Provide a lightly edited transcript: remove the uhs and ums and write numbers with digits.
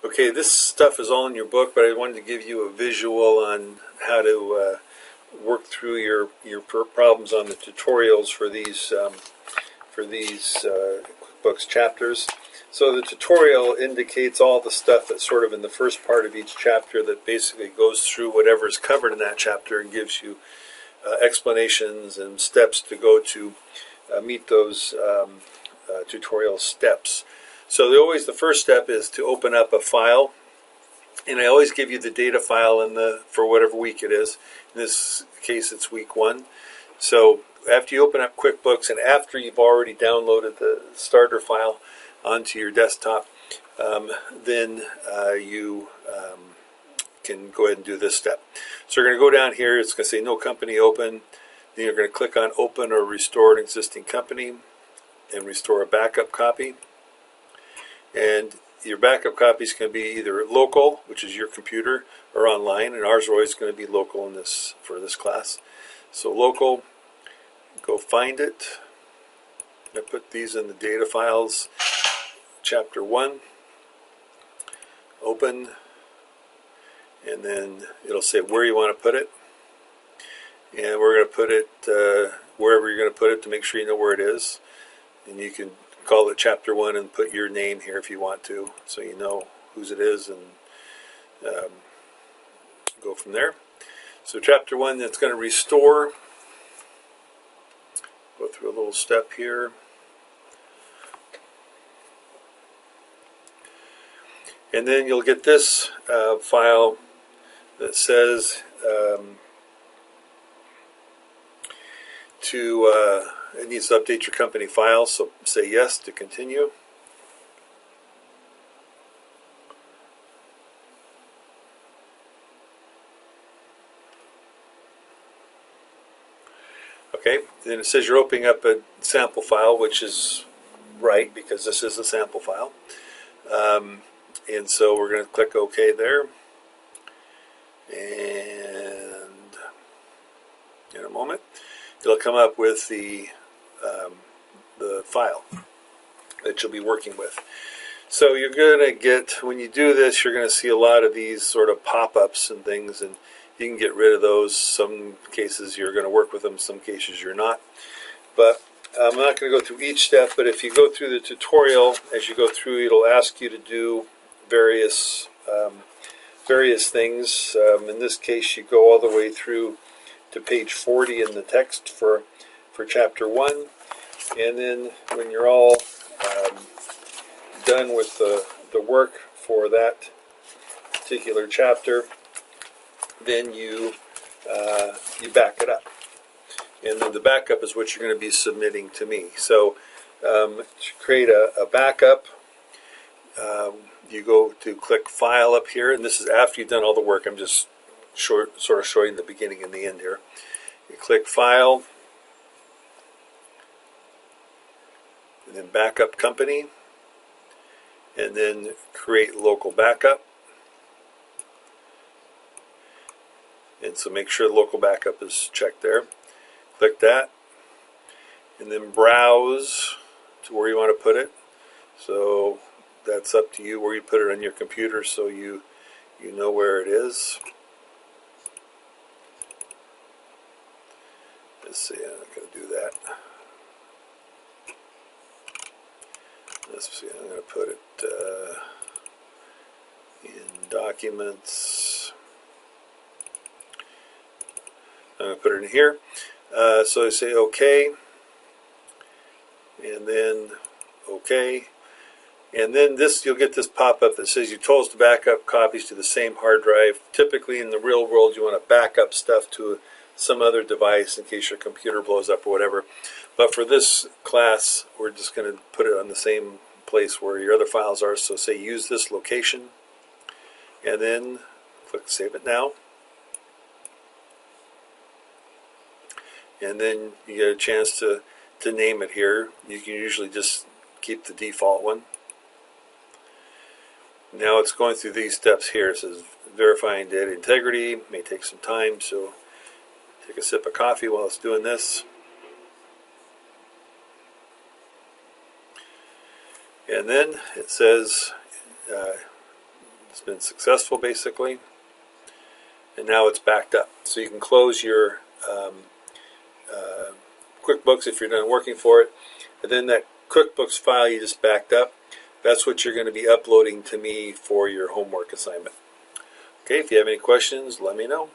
Okay, this stuff is all in your book, but I wanted to give you a visual on how to work through your problems on the tutorials for these QuickBooks chapters. So the tutorial indicates all the stuff that's sort of in the first part of each chapter that basically goes through whatever is covered in that chapter and gives you explanations and steps to go to meet those tutorial steps. So the first step is to open up a file, and I always give you the data file for whatever week it is. In this case, it's week 1. So after you open up QuickBooks and after you've already downloaded the starter file onto your desktop, then you can go ahead and do this step. So you're going to go down here. It's going to say no company open. Then you're going to click on open or restore an existing company and restore a backup copy. And your backup copies can be either local, which is your computer, or online, and ours are always going to be local for this class. So local, go find it. I put these in the data files, chapter 1, open, and then it'll say where you want to put it. And we're going to put it wherever you're going to put it to make sure you know where it is. And you can call it chapter 1 and put your name here if you want to, so you know whose it is, and go from there. So chapter 1, that's going to restore. Go through a little step here. And then you'll get this file that says it needs to update your company file, so say yes to continue. Okay, then it says you're opening up a sample file, which is right because this is a sample file. And so we're going to click OK there. And in a moment, it'll come up with the file that you'll be working with. So you're going to get, when you do this, you're going to see a lot of these sort of pop-ups and things, and you can get rid of those. Some cases you're going to work with them, some cases you're not. But I'm not going to go through each step, but if you go through the tutorial, as you go through, it'll ask you to do various things. In this case, you go all the way through to page 40 in the text for chapter 1, and then when you're all done with the work for that particular chapter, then you back it up, and then the backup is what you're going to be submitting to me. So to create a backup, you go to click File up here, and this is after you've done all the work. I'm just sort of showing the beginning and the end here. You click File, and then Backup Company, and then Create Local Backup. And so make sure the local backup is checked there. Click that, and then browse to where you want to put it. So that's up to you where you put it on your computer, so you know where it is. Let's see, I'm not going to do that. Let's see, I'm going to put it in Documents. I'm going to put it in here. So I say OK, and then OK. And then you'll get this pop-up that says you told us to back up copies to the same hard drive. Typically in the real world, you want to back up stuff to some other device in case your computer blows up or whatever. But for this class, we're just going to put it on the same place where your other files are. So say use this location, and then click Save It Now. And then you get a chance to name it here. You can usually just keep the default one. Now it's going through these steps here. It says verifying data integrity. May take some time, so take a sip of coffee while it's doing this. And then it says It's been successful basically. And now it's backed up. So you can close your QuickBooks if you're done working for it. And then that QuickBooks file you just backed up, that's what you're going to be uploading to me for your homework assignment. Okay, if you have any questions, let me know.